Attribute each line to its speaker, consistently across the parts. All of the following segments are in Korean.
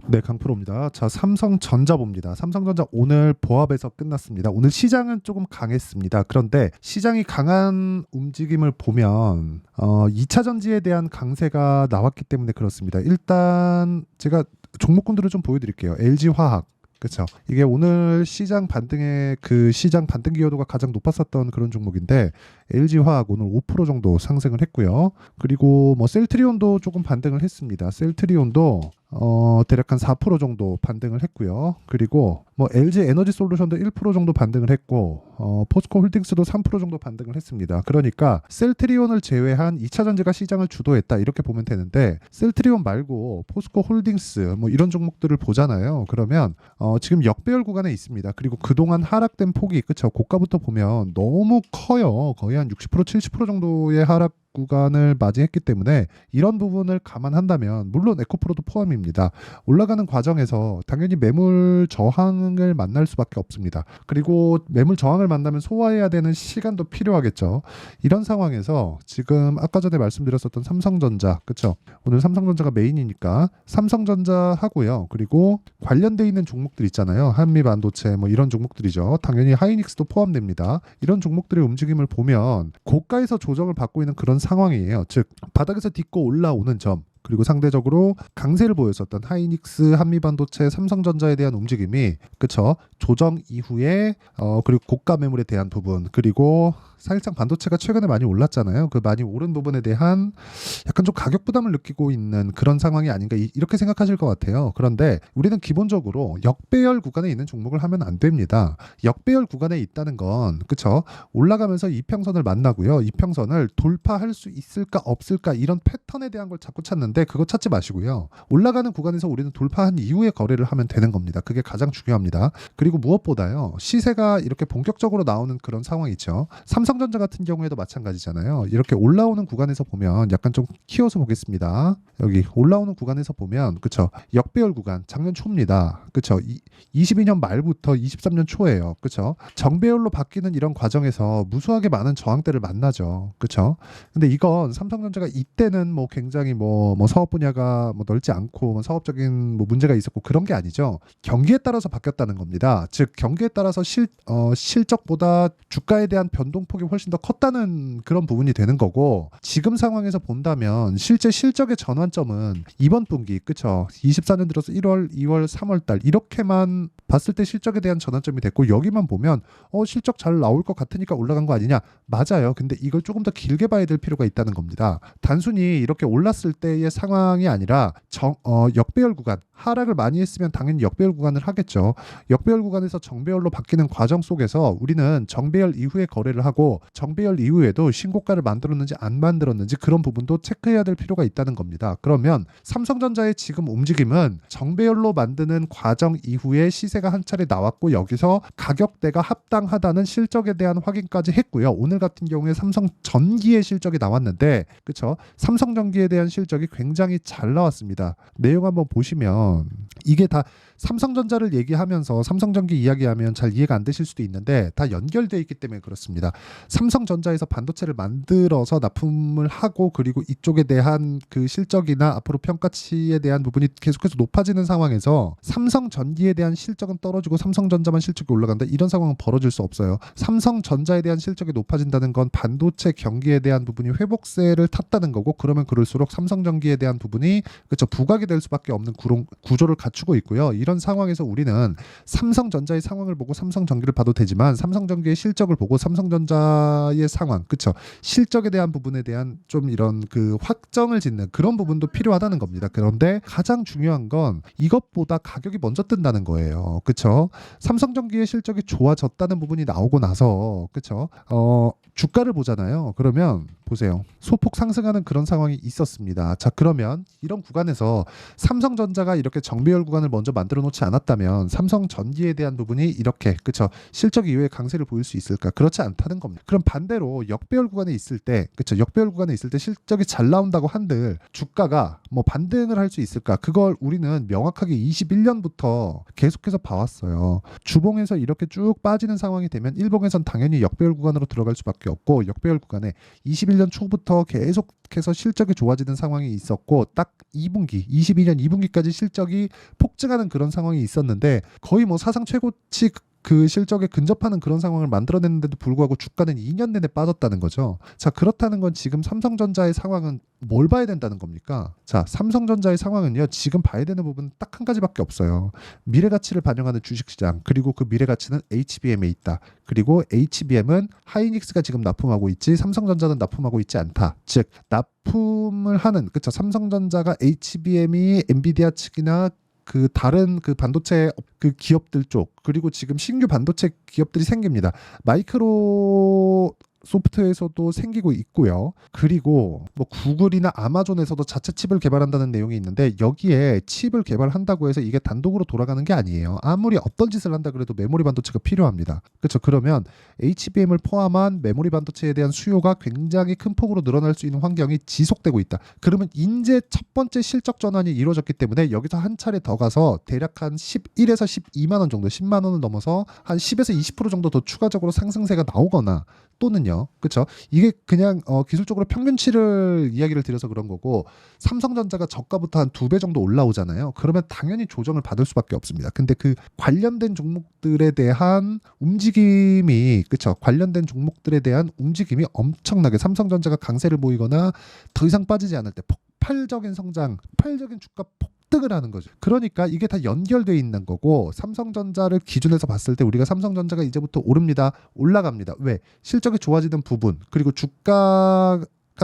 Speaker 1: 네, 강프로입니다. 자, 삼성전자 봅니다. 삼성전자 오늘 보합에서 끝났습니다. 오늘 시장은 조금 강했습니다. 그런데 시장이 강한 움직임을 보면 2차 전지에 대한 강세가 나왔기 때문에 그렇습니다. 일단 제가 종목군들을 좀 보여드릴게요. LG화학. 그렇죠. 이게 오늘 시장 반등의 그 시장 반등 기여도가 가장 높았었던 그런 종목인데 LG화학 오늘 5% 정도 상승을 했고요. 그리고 뭐 셀트리온도 조금 반등을 했습니다. 셀트리온도 대략 한 4% 정도 반등을 했고요. 그리고 뭐 LG 에너지 솔루션도 1% 정도 반등을 했고 포스코 홀딩스도 3% 정도 반등을 했습니다. 그러니까 셀트리온을 제외한 2차 전지가 시장을 주도했다 이렇게 보면 되는데 셀트리온 말고 포스코 홀딩스 뭐 이런 종목들을 보잖아요. 그러면 지금 역배열 구간에 있습니다. 그리고 그동안 하락된 폭이 그쵸 고가부터 보면 너무 커요. 거의 한 60% 70% 정도의 하락 구간을 맞이했기 때문에 이런 부분을 감안한다면 물론 에코프로도 포함입니다. 올라가는 과정에서 당연히 매물 저항을 만날 수밖에 없습니다. 그리고 매물 저항을 만나면 소화해야 되는 시간도 필요하겠죠. 이런 상황에서 지금 아까 전에 말씀드렸었던 삼성전자 그쵸? 오늘 삼성전자가 메인이니까 삼성전자 하고요. 그리고 관련돼 있는 종목들 있잖아요. 한미반도체 뭐 이런 종목들이죠. 당연히 하이닉스도 포함됩니다. 이런 종목들의 움직임을 보면 고가에서 조정을 받고 있는 그런 상황이에요. 즉 바닥에서 딛고 올라오는 점 그리고 상대적으로 강세를 보였었던 하이닉스, 한미반도체, 삼성전자에 대한 움직임이 그쵸 조정 이후에 그리고 고가 매물에 대한 부분 그리고 사실상 반도체가 최근에 많이 올랐잖아요. 그 많이 오른 부분에 대한 약간 좀 가격 부담을 느끼고 있는 그런 상황이 아닌가 이렇게 생각하실 것 같아요. 그런데 우리는 기본적으로 역배열 구간에 있는 종목을 하면 안 됩니다. 역배열 구간에 있다는 건 그쵸 올라가면서 이평선을 만나고요. 이평선을 돌파할 수 있을까 없을까 이런 패턴에 대한 걸 자꾸 찾는데 그거 찾지 마시고요. 올라가는 구간에서 우리는 돌파한 이후에 거래를 하면 되는 겁니다. 그게 가장 중요합니다. 그리고 무엇보다요. 시세가 이렇게 본격적으로 나오는 그런 상황이 있죠. 삼성전자 같은 경우에도 마찬가지잖아요. 이렇게 올라오는 구간에서 보면 약간 좀 키워서 보겠습니다. 여기 올라오는 구간에서 보면 그쵸 역배열 구간 작년 초입니다. 그쵸 22년 말부터 23년 초예요. 그쵸 정배열로 바뀌는 이런 과정에서 무수하게 많은 저항대를 만나죠. 그쵸 근데 이건 삼성전자가 이때는 뭐 굉장히 뭐 사업 분야가 뭐 넓지 않고 뭐 사업적인 뭐 문제가 있었고 그런 게 아니죠. 경기에 따라서 바뀌었다는 겁니다. 즉 경기에 따라서 실적보다 주가에 대한 변동폭이 훨씬 더 컸다는 그런 부분이 되는 거고 지금 상황에서 본다면 실제 실적의 전환점은 이번 분기 그쵸 24년 들어서 1월, 2월, 3월 달 이렇게만 봤을 때 실적에 대한 전환점이 됐고 여기만 보면 실적 잘 나올 것 같으니까 올라간 거 아니냐 맞아요. 근데 이걸 조금 더 길게 봐야 될 필요가 있다는 겁니다. 단순히 이렇게 올랐을 때의 상황이 아니라 역배열 구간 하락을 많이 했으면 당연히 역배열 구간을 하겠죠. 역배열 구간에서 정배열로 바뀌는 과정 속에서 우리는 정배열 이후에 거래를 하고 정배열 이후에도 신고가를 만들었는지 안 만들었는지 그런 부분도 체크해야 될 필요가 있다는 겁니다. 그러면 삼성전자의 지금 움직임은 정배열로 만드는 과정 이후에 시세가 한 차례 나왔고 여기서 가격대가 합당하다는 실적에 대한 확인까지 했고요. 오늘 같은 경우에 삼성전기의 실적이 나왔는데 그쵸? 삼성전기에 대한 실적이 굉장히 잘 나왔습니다. 내용 한번 보시면 이게 다 삼성전자를 얘기하면서 삼성전기 이야기하면 잘 이해가 안 되실 수도 있는데 다 연결되어 있기 때문에 그렇습니다. 삼성전자에서 반도체를 만들어서 납품을 하고 그리고 이쪽에 대한 그 실적이나 앞으로 평가치에 대한 부분이 계속해서 높아지는 상황에서 삼성전기에 대한 실적은 떨어지고 삼성전자만 실적이 올라간다 이런 상황은 벌어질 수 없어요. 삼성전자에 대한 실적이 높아진다는 건 반도체 경기에 대한 부분이 회복세를 탔다는 거고 그러면 그럴수록 삼성전기에 대한 부분이 그렇죠 부각이 될 수밖에 없는 구조를 갖추고 있고요. 이런 상황에서 우리는 삼성전자의 상황을 보고 삼성전기를 봐도 되지만 삼성전기의 실적을 보고 삼성전자의 상황, 그쵸? 실적에 대한 부분에 대한 좀 이런 그 확정을 짓는 그런 부분도 필요하다는 겁니다. 그런데 가장 중요한 건 이것보다 가격이 먼저 뜬다는 거예요. 그쵸? 삼성전기의 실적이 좋아졌다는 부분이 나오고 나서, 그쵸? 주가를 보잖아요. 그러면 보세요. 소폭 상승하는 그런 상황이 있었습니다. 자, 그러면 이런 구간에서 삼성전자가 이렇게 정배열 구간을 먼저 만들어 놓지 않았다면 삼성전기에 대한 부분이 이렇게 그쵸 실적 이후에 강세를 보일 수 있을까? 그렇지 않다는 겁니다. 그럼 반대로 역배열 구간에 있을 때 그쵸 역배열 구간에 있을 때 실적이 잘 나온다고 한들 주가가 뭐 반등을 할 수 있을까? 그걸 우리는 명확하게 21년부터 계속해서 봐왔어요. 주봉에서 이렇게 쭉 빠지는 상황이 되면 일봉에선 당연히 역배열 구간으로 들어갈 수밖에 없고 역배열 구간에 21년 21년 초부터 계속해서 실적이 좋아지는 상황이 있었고 딱 2분기, 22년 2분기까지 실적이 폭증하는 그런 상황이 있었는데 거의 뭐 사상 최고치 그 실적에 근접하는 그런 상황을 만들어냈는데도 불구하고 주가는 2년 내내 빠졌다는 거죠. 자, 그렇다는 건 지금 삼성전자의 상황은 뭘 봐야 된다는 겁니까? 자, 삼성전자의 상황은요, 지금 봐야 되는 부분은 딱 한 가지밖에 없어요. 미래 가치를 반영하는 주식시장, 그리고 그 미래 가치는 HBM에 있다. 그리고 HBM은 하이닉스가 지금 납품하고 있지 삼성전자는 납품하고 있지 않다. 즉 납품을 하는, 그쵸, 삼성전자가 HBM이 엔비디아 측이나 그 다른 그 반도체 그 기업들 쪽, 그리고 지금 신규 반도체 기업들이 생깁니다. 마이크로 소프트에서도 생기고 있고요. 그리고 뭐 구글이나 아마존에서도 자체 칩을 개발한다는 내용이 있는데 여기에 칩을 개발한다고 해서 이게 단독으로 돌아가는 게 아니에요. 아무리 어떤 짓을 한다 그래도 메모리 반도체가 필요합니다. 그렇죠? 그러면 HBM을 포함한 메모리 반도체에 대한 수요가 굉장히 큰 폭으로 늘어날 수 있는 환경이 지속되고 있다. 그러면 이제 첫 번째 실적 전환이 이루어졌기 때문에 여기서 한 차례 더 가서 대략 한 11에서 12만 원 정도, 10만 원을 넘어서 한 10에서 20% 정도 더 추가적으로 상승세가 나오거나 또는요, 그렇죠? 이게 그냥 기술적으로 평균치를 이야기를 드려서 그런 거고 삼성전자가 저가부터 한 2배 정도 올라오잖아요. 그러면 당연히 조정을 받을 수밖에 없습니다. 근데 그 관련된 종목들에 대한 움직임이, 그렇죠? 관련된 종목들에 대한 움직임이 엄청나게 삼성전자가 강세를 보이거나 더 이상 빠지지 않을 때 폭발적인 성장, 폭발적인 주가 폭등을 하는 거죠. 그러니까 이게 다 연결돼 있는 거고 삼성전자를 기준에서 봤을 때 우리가 삼성전자가 이제부터 오릅니다, 올라갑니다. 왜? 실적이 좋아지는 부분, 그리고 주가가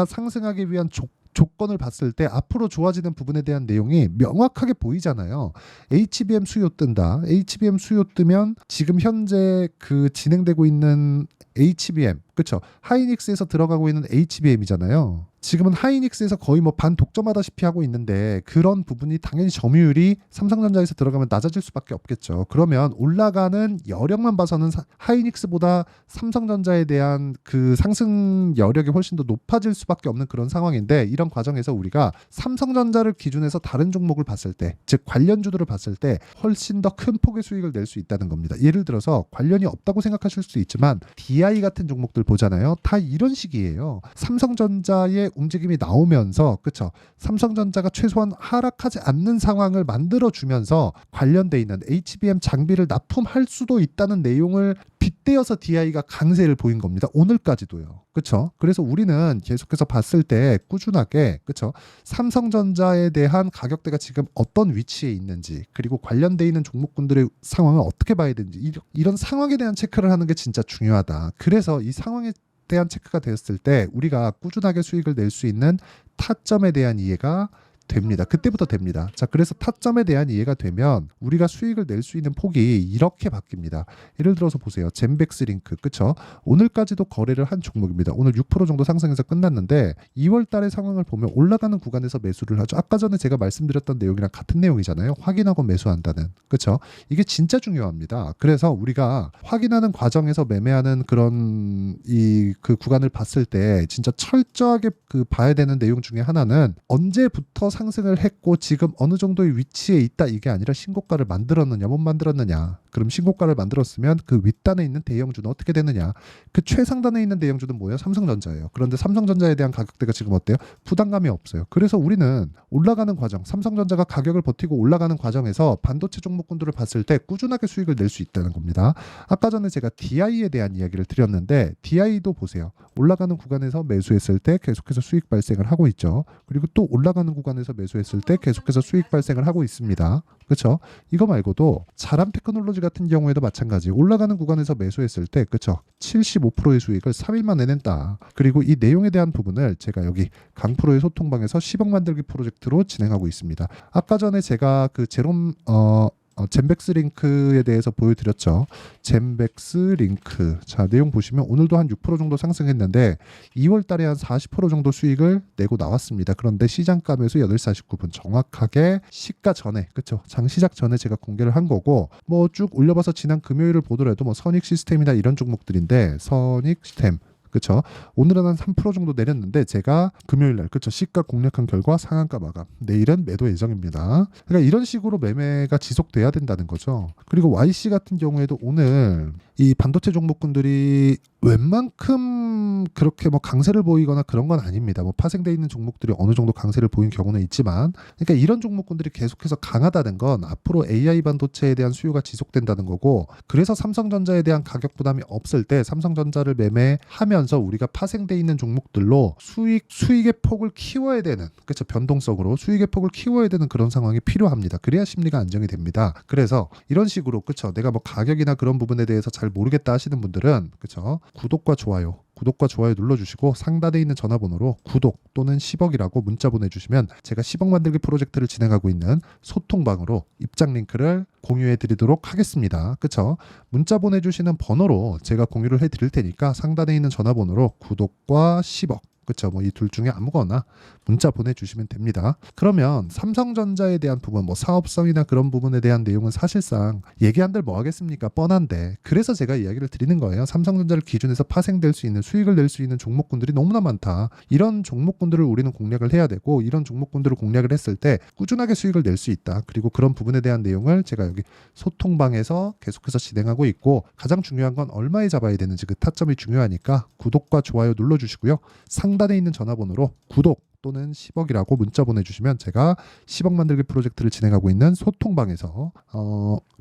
Speaker 1: 상승하기 위한 조건을 봤을 때 앞으로 좋아지는 부분에 대한 내용이 명확하게 보이잖아요. HBM 수요 뜬다. HBM 수요 뜨면 지금 현재 그 진행되고 있는 HBM, 그렇죠? 하이닉스에서 들어가고 있는 HBM이잖아요. 지금은 하이닉스에서 거의 뭐 반 독점하다시피 하고 있는데 그런 부분이 당연히 점유율이 삼성전자에서 들어가면 낮아질 수밖에 없겠죠. 그러면 올라가는 여력만 봐서는 하이닉스보다 삼성전자에 대한 그 상승 여력이 훨씬 더 높아질 수밖에 없는 그런 상황인데 이런 과정에서 우리가 삼성전자를 기준해서 다른 종목을 봤을 때, 즉 관련주들을 봤을 때 훨씬 더 큰 폭의 수익을 낼 수 있다는 겁니다. 예를 들어서 관련이 없다고 생각하실 수도 있지만 DI 같은 종목들 보잖아요. 다 이런 식이에요. 삼성전자의 움직임이 나오면서, 그쵸, 삼성전자가 최소한 하락하지 않는 상황을 만들어주면서 관련돼 있는 HBM 장비를 납품할 수도 있다는 내용을 빗대어서 DI가 강세를 보인 겁니다. 오늘까지도요. 그렇죠? 그래서 우리는 계속해서 봤을 때 꾸준하게, 그렇죠, 삼성전자에 대한 가격대가 지금 어떤 위치에 있는지, 그리고 관련돼 있는 종목군들의 상황을 어떻게 봐야 되는지, 이런 상황에 대한 체크를 하는 게 진짜 중요하다. 그래서 이 상황에 대한 체크가 되었을 때 우리가 꾸준하게 수익을 낼 수 있는 타점에 대한 이해가 됩니다. 그때부터 됩니다. 자, 그래서 타점에 대한 이해가 되면 우리가 수익을 낼 수 있는 폭이 이렇게 바뀝니다. 예를 들어서 보세요. 젠백스링크, 그쵸? 오늘까지도 거래를 한 종목입니다. 오늘 6% 정도 상승해서 끝났는데 2월 달의 상황을 보면 올라가는 구간에서 매수를 하죠. 아까 전에 제가 말씀드렸던 내용이랑 같은 내용이잖아요. 확인하고 매수한다는, 그쵸? 이게 진짜 중요합니다. 그래서 우리가 확인하는 과정에서 매매하는 그런 그 구간을 봤을 때 진짜 철저하게 그 봐야 되는 내용 중에 하나는 언제부터 상승을 했고 지금 어느 정도의 위치에 있다, 이게 아니라 신고가를 만들었느냐 못 만들었느냐. 그럼 신고가를 만들었으면 그 윗단에 있는 대형주는 어떻게 되느냐. 그 최상단에 있는 대형주는 뭐예요? 삼성전자예요. 그런데 삼성전자에 대한 가격대가 지금 어때요? 부담감이 없어요. 그래서 우리는 올라가는 과정, 삼성전자가 가격을 버티고 올라가는 과정에서 반도체 종목군들을 봤을 때 꾸준하게 수익을 낼 수 있다는 겁니다. 아까 전에 제가 DI에 대한 이야기를 드렸는데 DI도 보세요. 올라가는 구간에서 매수했을 때 계속해서 수익 발생을 하고 있죠. 그리고 또 올라가는 구간에서 매수했을 때 계속해서 수익 발생을 하고 있습니다. 그렇죠? 이거 말고도 자람 테크놀로지 같은 경우에도 마찬가지. 올라가는 구간에서 매수했을 때, 그렇죠, 75%의 수익을 3일 만에 낸다. 그리고 이 내용에 대한 부분을 제가 여기 강프로의 소통방에서 10억 만들기 프로젝트로 진행하고 있습니다. 아까 전에 제가 그 젠백스 링크에 대해서 보여드렸죠. 젠백스 링크. 자, 내용 보시면 오늘도 한 6% 정도 상승했는데 2월 달에 한 40% 정도 수익을 내고 나왔습니다. 그런데 시장가 매수 8시 49분 정확하게 시가 전에, 그쵸, 장 시작 전에 제가 공개를 한 거고, 뭐 쭉 올려봐서 지난 금요일을 보더라도 뭐 선익 시스템이나 이런 종목들인데 선익 시스템, 그쵸, 오늘은 한 3% 정도 내렸는데 제가 금요일날, 그쵸, 시가 공략한 결과 상한가 마감, 내일은 매도 예정입니다. 그러니까 이런 식으로 매매가 지속돼야 된다는 거죠. 그리고 YC 같은 경우에도 오늘 이 반도체 종목군들이 웬만큼 그렇게 뭐 강세를 보이거나 그런 건 아닙니다. 뭐 파생돼 있는 종목들이 어느 정도 강세를 보인 경우는 있지만, 그러니까 이런 종목군들이 계속해서 강하다는 건 앞으로 AI 반도체에 대한 수요가 지속된다는 거고, 그래서 삼성전자에 대한 가격 부담이 없을 때 삼성전자를 매매하면서 우리가 파생돼 있는 종목들로 수익의 폭을 키워야 되는, 그렇죠, 변동성으로 수익의 폭을 키워야 되는 그런 상황이 필요합니다. 그래야 심리가 안정이 됩니다. 그래서 이런 식으로, 그렇죠, 내가 뭐 가격이나 그런 부분에 대해서 잘 모르겠다 하시는 분들은, 그렇죠, 구독과 좋아요 눌러주시고 상단에 있는 전화번호로 구독 또는 10억이라고 문자 보내주시면 제가 10억 만들기 프로젝트를 진행하고 있는 소통방으로 입장 링크를 공유해 드리도록 하겠습니다. 그쵸? 문자 보내주시는 번호로 제가 공유를 해 드릴 테니까 상단에 있는 전화번호로 구독과 10억, 그쵸, 뭐 이 둘 중에 아무거나 문자 보내주시면 됩니다. 그러면 삼성전자에 대한 부분, 뭐 사업성이나 그런 부분에 대한 내용은 사실상 얘기한들 뭐 하겠습니까? 뻔한데, 그래서 제가 이야기를 드리는 거예요. 삼성전자를 기준해서 파생될 수 있는, 수익을 낼 수 있는 종목군들이 너무나 많다. 이런 종목군들을 우리는 공략을 해야 되고, 이런 종목군들을 공략을 했을 때 꾸준하게 수익을 낼 수 있다. 그리고 그런 부분에 대한 내용을 제가 여기 소통방에서 계속해서 진행하고 있고, 가장 중요한 건 얼마에 잡아야 되는지 그 타점이 중요하니까 구독과 좋아요 눌러주시고요. 상단에 있는 전화번호로 구독 또는 10억이라고 문자 보내주시면 제가 10억 만들기 프로젝트를 진행하고 있는 소통방에서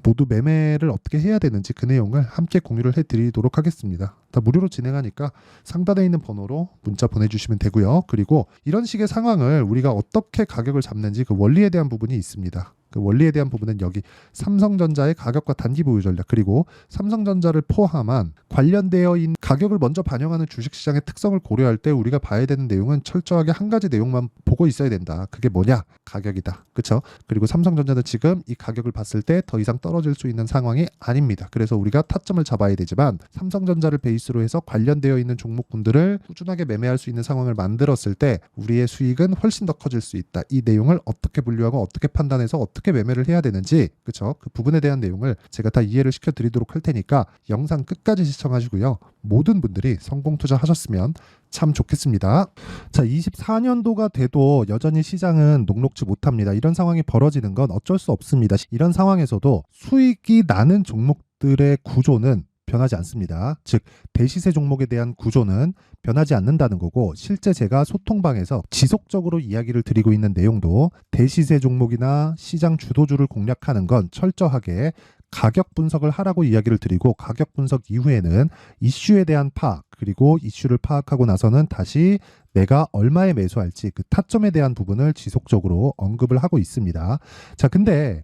Speaker 1: 모두 매매를 어떻게 해야 되는지 그 내용을 함께 공유를 해드리도록 하겠습니다. 다 무료로 진행하니까 상단에 있는 번호로 문자 보내주시면 되고요. 그리고 이런 식의 상황을 우리가 어떻게 가격을 잡는지 그 원리에 대한 부분이 있습니다. 그 원리에 대한 부분은 여기 삼성전자의 가격과 단기 보유 전략, 그리고 삼성전자를 포함한 관련되어 있는 가격을 먼저 반영하는 주식시장의 특성을 고려할 때 우리가 봐야 되는 내용은 철저하게 한 가지 내용만 보고 있어야 된다. 그게 뭐냐? 가격이다. 그렇죠? 그리고 삼성전자는 지금 이 가격을 봤을 때 더 이상 떨어질 수 있는 상황이 아닙니다. 그래서 우리가 타점을 잡아야 되지만, 삼성전자를 베이스로 해서 관련되어 있는 종목군들을 꾸준하게 매매할 수 있는 상황을 만들었을 때 우리의 수익은 훨씬 더 커질 수 있다. 이 내용을 어떻게 분류하고 어떻게 판단해서 어떻게 매매를 해야 되는지, 그렇죠, 그 부분에 대한 내용을 제가 다 이해를 시켜드리도록 할 테니까 영상 끝까지 시청하시고요. 모든 분들이 성공 투자하셨으면 참 좋겠습니다. 자, 24년도가 돼도 여전히 시장은 녹록지 못합니다. 이런 상황이 벌어지는 건 어쩔 수 없습니다. 이런 상황에서도 수익이 나는 종목들의 구조는 변하지 않습니다. 즉, 대시세 종목에 대한 구조는 변하지 않는다는 거고, 실제 제가 소통방에서 지속적으로 이야기를 드리고 있는 내용도 대시세 종목이나 시장 주도주를 공략하는 건 철저하게 가격 분석을 하라고 이야기를 드리고, 가격 분석 이후에는 이슈에 대한 파악, 그리고 이슈를 파악하고 나서는 다시 내가 얼마에 매수할지 그 타점에 대한 부분을 지속적으로 언급을 하고 있습니다. 자, 근데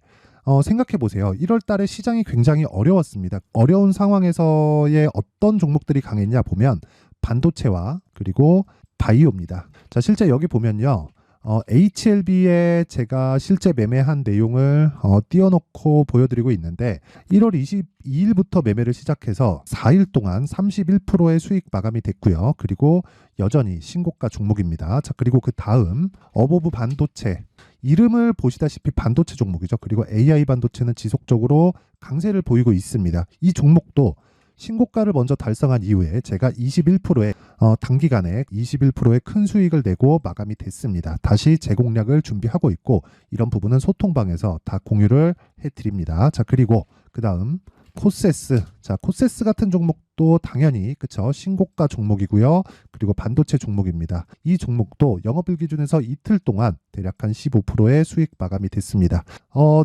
Speaker 1: 생각해 보세요. 1월 달에 시장이 굉장히 어려웠습니다. 어려운 상황에서의 어떤 종목들이 강했냐 보면 반도체와 그리고 바이오입니다. 자, 실제 여기 보면요. HLB에 제가 실제 매매한 내용을 띄워놓고 보여드리고 있는데, 1월 22일부터 매매를 시작해서 4일 동안 31%의 수익 마감이 됐고요. 그리고 여전히 신고가 종목입니다. 자, 그리고 그 다음 어보브 반도체, 이름을 보시다시피 반도체 종목이죠. 그리고 AI 반도체는 지속적으로 강세를 보이고 있습니다. 이 종목도 신고가를 먼저 달성한 이후에 제가 21%의 단기간에 21%의 큰 수익을 내고 마감이 됐습니다. 다시 재공략을 준비하고 있고, 이런 부분은 소통방에서 다 공유를 해드립니다. 자, 그리고 그 다음 코세스. 자, 코세스 같은 종목도 당연히, 그쵸, 신고가 종목이고요. 그리고 반도체 종목입니다. 이 종목도 영업일 기준에서 이틀 동안 대략 한 15%의 수익 마감이 됐습니다.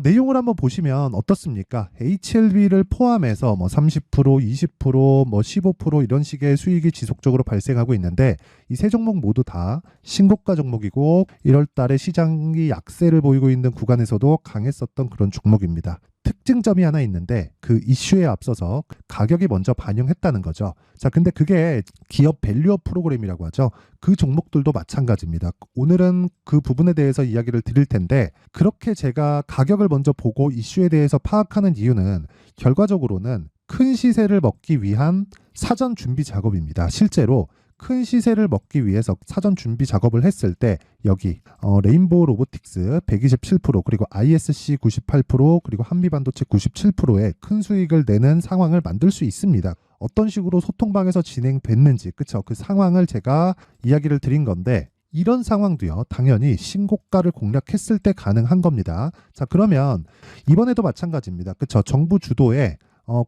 Speaker 1: 내용을 한번 보시면 어떻습니까? HLB를 포함해서 뭐 30%, 20%, 뭐 15% 이런 식의 수익이 지속적으로 발생하고 있는데, 이 세 종목 모두 다 신고가 종목이고 1월 달에 시장이 약세를 보이고 있는 구간에서도 강했었던 그런 종목입니다. 특징점이 하나 있는데, 그 이슈에 앞서서 가격이 먼저 반영했다는 거죠. 자, 근데 그게 기업 밸류업 프로그램이라고 하죠. 그 종목들도 마찬가지입니다. 오늘은 그 부분에 대해서 이야기를 드릴 텐데, 그렇게 제가 가격을 먼저 보고 이슈에 대해서 파악하는 이유는 결과적으로는 큰 시세를 먹기 위한 사전 준비 작업입니다. 실제로 큰 시세를 먹기 위해서 사전 준비 작업을 했을 때 여기 레인보우 로보틱스 127%, 그리고 ISC 98%, 그리고 한미반도체 97%의 큰 수익을 내는 상황을 만들 수 있습니다. 어떤 식으로 소통방에서 진행됐는지, 그쵸, 그 상황을 제가 이야기를 드린 건데, 이런 상황도요, 당연히 신고가를 공략했을 때 가능한 겁니다. 자, 그러면 이번에도 마찬가지입니다. 그쵸, 정부 주도의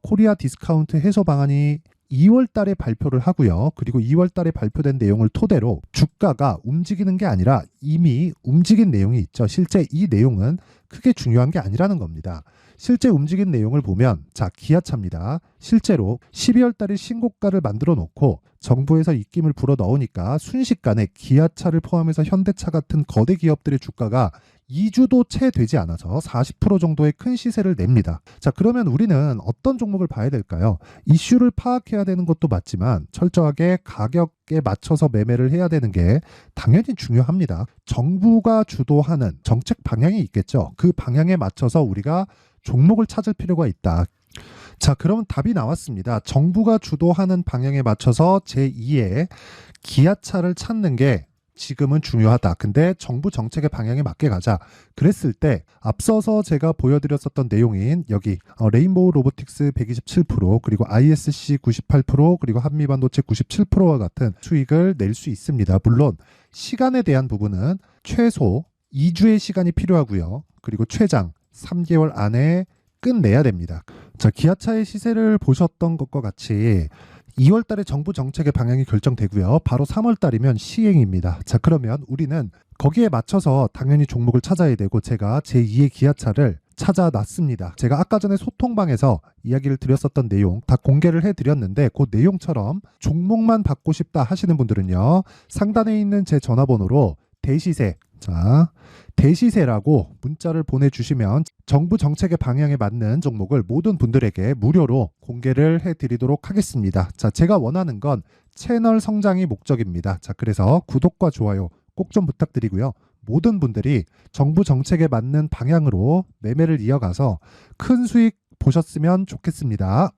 Speaker 1: 코리아 디스카운트 해소 방안이 2월 달에 발표를 하고요. 그리고 2월 달에 발표된 내용을 토대로 주가가 움직이는 게 아니라 이미 움직인 내용이 있죠. 실제 이 내용은 크게 중요한 게 아니라는 겁니다. 실제 움직인 내용을 보면 자, 기아차입니다. 실제로 12월 달에 신고가를 만들어 놓고 정부에서 입김을 불어 넣으니까 순식간에 기아차를 포함해서 현대차 같은 거대 기업들의 주가가 2주도 채 되지 않아서 40% 정도의 큰 시세를 냅니다. 자, 그러면 우리는 어떤 종목을 봐야 될까요? 이슈를 파악해야 되는 것도 맞지만 철저하게 가격에 맞춰서 매매를 해야 되는 게 당연히 중요합니다. 정부가 주도하는 정책 방향이 있겠죠. 그 방향에 맞춰서 우리가 종목을 찾을 필요가 있다. 자, 그러면 답이 나왔습니다. 정부가 주도하는 방향에 맞춰서 제2의 기아차를 찾는 게 지금은 중요하다. 근데 정부 정책의 방향에 맞게 가자. 그랬을 때 앞서서 제가 보여드렸었던 내용인 여기 레인보우 로보틱스 127% 그리고 ISC 98% 그리고 한미반도체 97%와 같은 수익을 낼 수 있습니다. 물론 시간에 대한 부분은 최소 2주의 시간이 필요하고요. 그리고 최장 3개월 안에 끝내야 됩니다. 자, 기아차의 시세를 보셨던 것과 같이 2월 달에 정부 정책의 방향이 결정되고요. 바로 3월 달이면 시행입니다. 자, 그러면 우리는 거기에 맞춰서 당연히 종목을 찾아야 되고 제가 제2의 기아차를 찾아놨습니다. 제가 아까 전에 소통방에서 이야기를 드렸었던 내용 다 공개를 해드렸는데 그 내용처럼 종목만 받고 싶다 하시는 분들은요. 상단에 있는 제 전화번호로 대시세, 자, 대시세라고 문자를 보내주시면 정부 정책의 방향에 맞는 종목을 모든 분들에게 무료로 공개를 해드리도록 하겠습니다. 자, 제가 원하는 건 채널 성장이 목적입니다. 자, 그래서 구독과 좋아요 꼭 좀 부탁드리고요. 모든 분들이 정부 정책에 맞는 방향으로 매매를 이어가서 큰 수익 보셨으면 좋겠습니다.